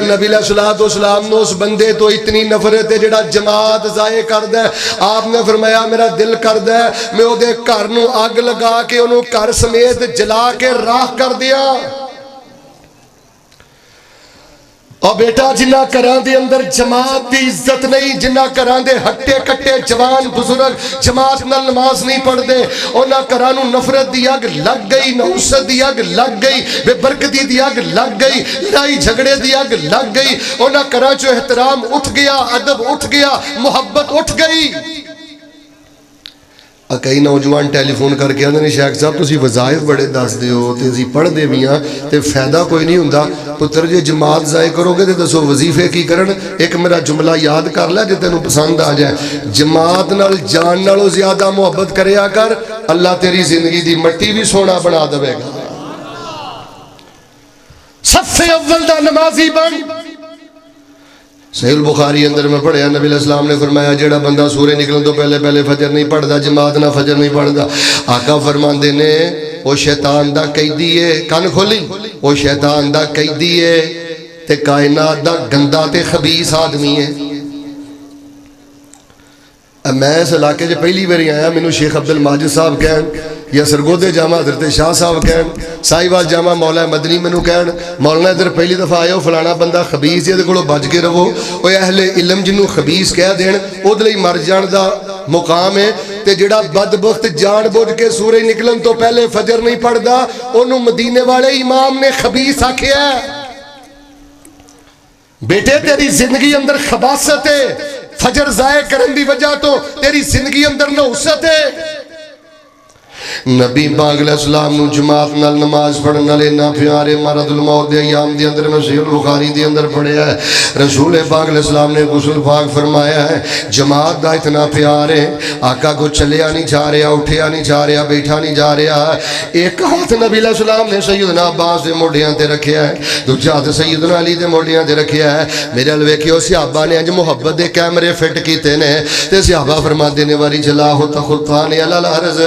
نبی علیہ الصلوۃ والسلام نے اس بندے تو اتنی نفرت ہے جڑا جماعت ضائع کردا ہے. آپ نے فرمایا میرا دل کردا ہے میں او دے گھر نو اگ لگا کے اونوں گھر سمیت جلا کے راکھ کر دیاں. اور بیٹا جنہ گھراں دے اندر جماعت دی عزت نہیں، جنہ گھراں دے ہٹے کٹے جوان بزرگ جماعت نال نماز نہیں پڑھتے، انہاں گھراں نوں نفرت دی اگ لگ گئی، نحوست دی اگ لگ گئی، بے برکتی دی اگ لگ گئی، لڑائی جھگڑے دی اگ لگ گئی. انہاں گھراں چوں احترام اٹھ گیا، ادب اٹھ گیا، محبت اٹھ گئی. کئی نوجوان ٹیلی فون کر کے آدھے شیخ صاحب تسی وظائف بڑے دس دے ہو تے اسی پڑھ دے بھی ہاں تے فائدہ کوئی نہیں ہوندا. پتر جی جماعت ضائع کرو گے تے دسو وظیفے کی کرن. ایک میرا جملہ یاد کر لے جے تینوں پسند آ جائے، جماعت نال جان نالوں زیادہ محبت کریا کر، اللہ تیری زندگی دی مٹی بھی سونا بنا دے گا. صف اول دا نمازی بن. صحیح البخاری اندر میں پڑھیا نبی علیہ السلام نے فرمایا جیڑا بندہ سورج نکلن تو پہلے فجر نہیں پڑھدا، جماعت نہ فجر نہیں پڑھدا، آقا فرماندے نے وہ شیطان دا قیدی ہے. کان کھولی، وہ شیطان دا قیدی ہے تے کائنات دا گندا تے خبیث آدمی ہے. میں اس علاقے جو پہلی باری آیا مینوں شیخ عبد الماجد صاحب کہن، یا سرگودے جامع حضرت شاہ صاحب کہن، سائیوال جامع مولا مدنی منو کہن مولانا ادھر پہلی دفعہ آئے ہو فلانا بندہ خبیث ہے کو بچ کے رہو. وہ اہل علم جنوں خبیث کہہ دین او دے لئی مر جان دا مقام ہے. تے جڑا بدبخت جان بوجھ کے سورج نکلن تو پہلے فجر نہیں پڑھدا اونوں مدینے والے امام نے خبیث آکھیا ہے. بیٹے تیری زندگی اندر خباثت ہے، فجر ضائع کرن دی وجہ تو تیری زندگی اندر نحوست ہے. نبی پاک علیہ السلام نو جماعت نال نماز پڑھن والے نہ پیارے مرض الموت دے ایام دے اندر میں صحیح البخاری دے اندر پڑھیا ہے رسول پاک علیہ السلام نے غسل پاک فرمایا ہے. جماعت دا اتنا پیار ہے آقا کو چلیا نہیں جا رہا، اٹھیا نہیں جا رہا، بیٹھا نہیں جا رہا. ایک ہاتھ نبی علیہ السلام نے سیدنا عباس دے موڈیاں تے رکھیا ہے، دوجا ہاتھ سیدنا علی دے موڈیاں تے رکھیا ہے. میرے ال ویکھیو صحابہ نے اج محبت دے کیمرے فٹ کیتے نے تے صحابہ فرماندے نے واری جلاہ تخطان علی الارض.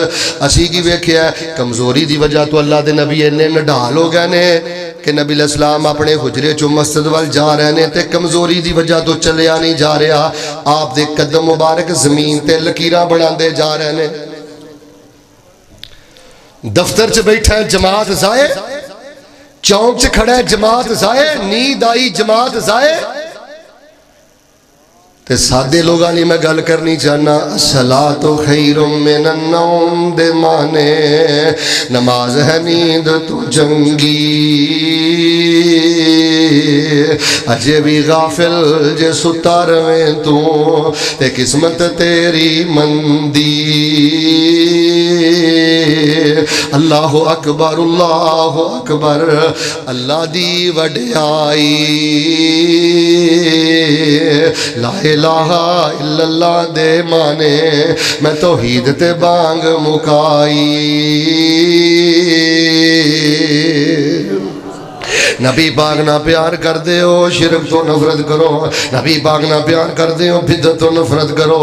اسی کی ویکھیا ہے کمزوری دی وجہ تو اللہ دے نبی انہیں نڈال ہو گئے نے کہ نبی علیہ السلام اپنے حجرے چو مسجد وال جا رہے نے تے کمزوری دی وجہ تو چلیا نہیں جا رہا. آپ دے قدم مبارک زمین تے لکیراں بنا دے جا رہے نے. دفتر چ بیٹھا ہے جماعت ضائع، چونک چ کھڑا ہے جماعت ضائع، نیند آئی جماعت ضائع. تے سادے لوگاں نے میں گل کرنی چاہنا الصلاۃ خیر من النوم دے مانے نماز ہے نیند تو جنگی. اجے بھی غافل جے ستا رویں تو تے قسمت تیری مندی. اللہ اکبر اللہ اکبر اللہ دی وڈیائی، لا الہ الا اللہ دے مانے میں توحید تے بانگ مکائی. نبی پاک نہ پیار کر دے ہو شرک تو نفرت کرو، نبی پاک نہ پیار کر دے ہو بدعت تو نفرت کرو.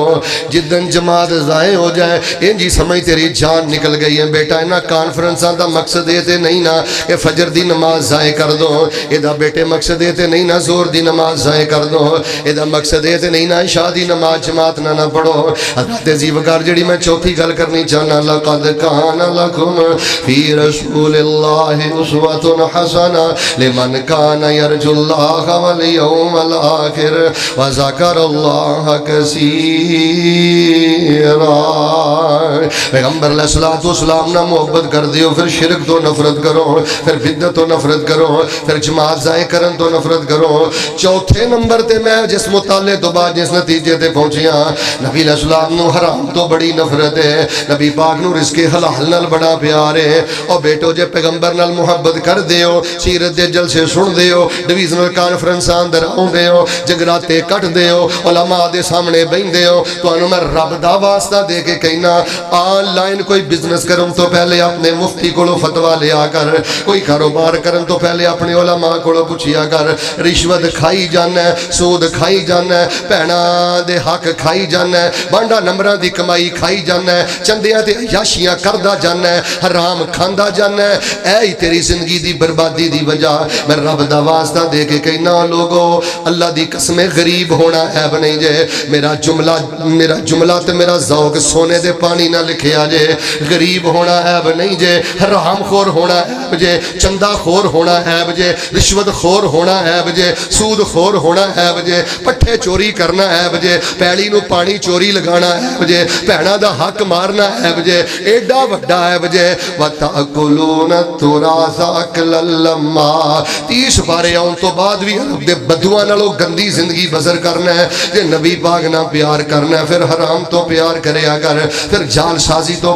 جدن جماعت ضائع ہو جائے ان جی سمجھ تیری جان نکل گئی ہے. بیٹا انہاں کانفرنساں دا مقصد یہ تے نہیں نا کہ فجر دی نماز ضائع کر دو، اے دا بیٹے مقصد یہ تے نہیں نا زور دی نماز ضائع کر دو، اے دا مقصد یہ تے نہیں نا عشاء دی نماز جماعت نہ پڑھو. حضرت زیبکار جڑی میں چوتھی گل کرنی چاہنا لقد کان لکم فی رسول اللہ اسوۃ حسنہ لمن کان یرجو اللہ والیوم الآخر وذکر اللہ کثیرا. پیغمبر علیہ السلام نہ محبت کر دیو، پھر شرک تو نفرت کرو، پھر بدعت تو نفرت کرو، پھر جماعت ضائع کرن تو نفرت کرو. چوتھے نمبر تے میں جس مطالعے تو بعد جس نتیجے تے پہنچیا نبی علیہ السلام نو حرام تو بڑی نفرت ہے، نبی پاک نو رزق حلال نال بڑا پیار ہے. اور بیٹو جے پیغمبر نال محبت کر دیو، سیرت دے جلسے سن دیو، ڈویژنل کانفرنس اندر آؤں دیو، جگراتے کٹ دیو، علماء دے سامنے بہن دیو، تو انہوں میں رب دا واسطہ دے کے کہنا آن لائن کوئی بزنس کروں تو پہلے اپنے مفتی کو فتویٰ لیا کر، کوئی کاروبار کروں تو پہلے اپنے علماء کو پوچھیا کر. رشوت کھائی جانا ہے، سود کھائی جانا ہے، بہنا دے حق کھائی جانا ہے، بانڈا نمبرہ دی کمائی کھائی جانا ہے، چندیاں تے عیاشیاں کردہ جانا ہے، حرام کھاندہ جانا ہے. اے تیری زندگی دی بربادی دی وجہ میں رب دا واسطہ دے کے کہنا لوگو اللہ دی قسم غریب ہونا عیب نہیں جے میرا جملہ تے میرا ذوق سونے دے پانی نہ لکھیا جے غریب ہونا عیب نہیں جے حرام خور ہونا عیب جے چندہ خور ہونا عیب جے رشوت خور ہونا عیب جے سود خور ہونا عیب جے پٹھے چوری کرنا عیب جے پیڑی نو پانی چوری لگانا عیب جے بہنا دا حق مارنا عیب جے ایڈا وڈا عیب جے وَتَأْكُلُونَ التُّرَاثَ أَكْلًا لَمَّا 30 بارے آن تو بعد بھی عرب دے بدوان لو گندی زندگی بسر کرنا ہے جے نبی پاک نہ پیار کرنا ہے پھر حرام تو پیار کریا کر پھر جال سازی تو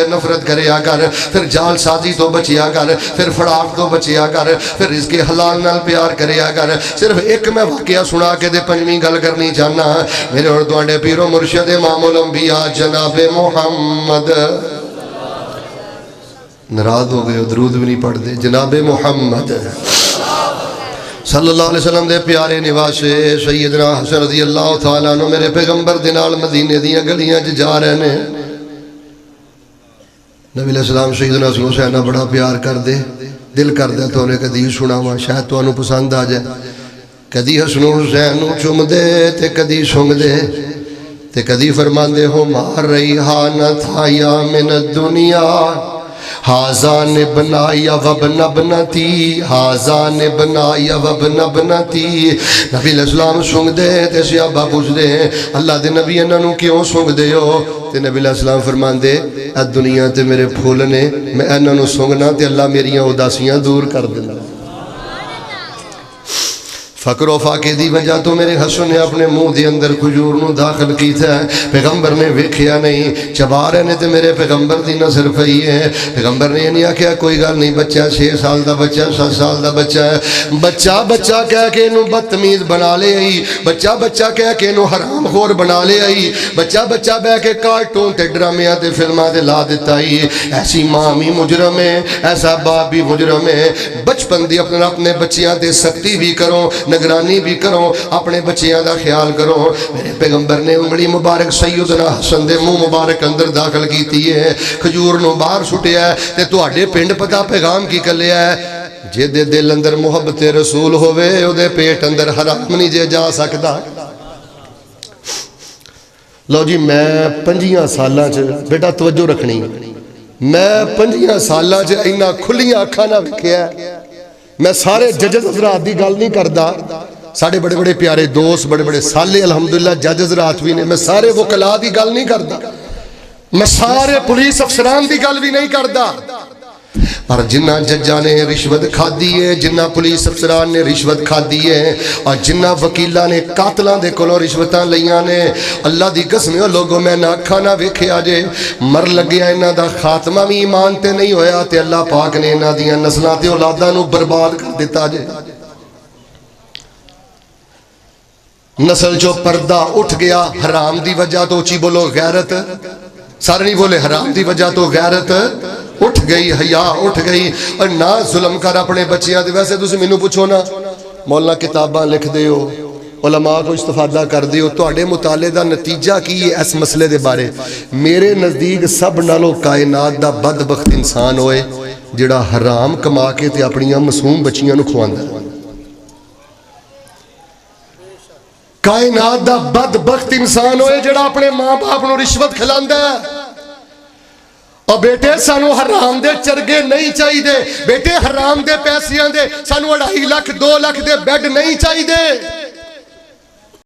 نفرت کریا کر پھر جال سازی تو بچیا کر پھر فڑاق تو بچیا کر پھر رزق حلال نال پیار کریا کر صرف ایک میں واقعہ سنا کے دے پنجویں گل کرنی چاہنا میرے اور تواڈے پیر و مرشد امام الانبیاء جناب محمد ناراض ہو گئے درود بھی نہیں پڑھ دے جناب محمد صلی اللہ علیہ وسلم دے پیارے نواسے سیدنا حسن رضی اللہ تعالیٰ عنہ میرے پیغمبر دنال مدینے دیاں گلیاں جا رہے ہیں نبی علیہ السلام سیدنا حسن حسین بڑا پیار کر دے دل کر دے تو انہیں کدی سنا ہوا شاید تو انہوں پسند آ جائے کدی حسن حسین چوم دے تے کدی سنگ دے تے کدی فرمان دے ہو مار ریحان تھایا من الدنیا حازان بنائی وابن ابنتی حازان بنائی وابن ابنتی نبی علیہ السلام سنگ دے تے صحابہ پوچھ دے اللہ دے نبی انہوں کیوں سنگ دے ہو تے نبی علیہ السلام فرمان دے دنیا تے میرے پھول نے میں انہوں سنگنا تے اللہ میریاں اداسیاں دور کر دینا فقر و فاقے دی وجہ تو میرے حسن نے اپنے منہ دی اندر کھجور نو داخل کی تھا پیغمبر نے ویکھیا نہیں چبا رہے نے تے میرے پیغمبر دی نظر پئی ہے پیغمبر نے یہ نہیں آکھیا کوئی گل نہیں بچہ 6 سال دا بچہ 7 سال دا بچہ ہے بچہ کہہ کے انہوں بدتمیز بنا لے آئی بچہ کہہ کے انہوں حرام خور بنا لے آئی بچہ بہ کے کارٹون تے ڈرامیاں تے فلماں تے لا دیتا ہی ایسی ماں بھی مجرم ہے ایسا باپ بھی مجرم ہے بچپن دی اپنے بچیاں تے سختی بھی کرو نگرانی بھی کرو اپنے بچیاں دا خیال کرو میرے پیغمبر نے انگلی مبارک سیدنا حسن دے منہ مبارک اندر داخل کیتی ہے کھجور نو باہر سٹیا ہے تے تواڈے پنڈ پتا پیغام کی کلیا ہے جے دے دل اندر محبت رسول ہوئے او دے پیٹ اندر حرام نہیں جے جا سکدا لو جی میں 5 سالاں چ بیٹا توجہ رکھنی میں 5 سالاں چ اینا کھلیاں اکھاں نہ ویکھیا میں سارے ججز حضرات دی گل نہیں کردا ساڑے بڑے بڑے پیارے دوست بڑے بڑے سالے الحمدللہ جج حضرات بھی نے میں سارے وکلا دی گل نہیں کردا میں سارے پولیس افسران دی گل بھی نہیں کردا پر جنہ ججاں نے رشوت کھا دی ہے جنہ پولیس افسران نے رشوت کھا دی ہے اور جنہ وکیلاں نے قاتلان دے کولوں رشوتاں لیاں نے اللہ دی قسم لوگوں میں نہ اکھاں نہ ویکھیا جے مر لگیا انہاں دا خاتمہ بھی ایمان تے نہیں ہویا تے اللہ پاک نے انہاں دیاں نسلاں تے اولاداں نو برباد کر دیتا جے نسل جو پردہ اٹھ گیا حرام دی وجہ تو اچھی بولو غیرت سارے نہیں بولے حرام دی وجہ تو غیرت اٹھ گئی حیا اٹھ گئی اور نہ ظلم کر اپنے بچیاں دے ویسے تسی مینوں پوچھو نا مولانا کتاباں لکھ دیو علماء کو استفادہ کر دیو تواڈے مطالعے دا نتیجہ کی ہے اس مسئلے دے بارے میرے نزدیک سب نالوں کائنات دا بدبخت انسان ہوئے جڑا حرام کما کے تے اپنیاں معصوم بچیاں نو کھواندا ہے کائنات دا بدبخت انسان ہوئے جڑا اپنے ماں باپ نو رشوت کھلاندا ہے اور بیٹے سانو حرام دے چرگے نہیں چاہیے بیٹے حرام دے پیسیاں دے سانو 2.5 لاکھ 2 لاکھ دے بیڈ نہیں چاہیے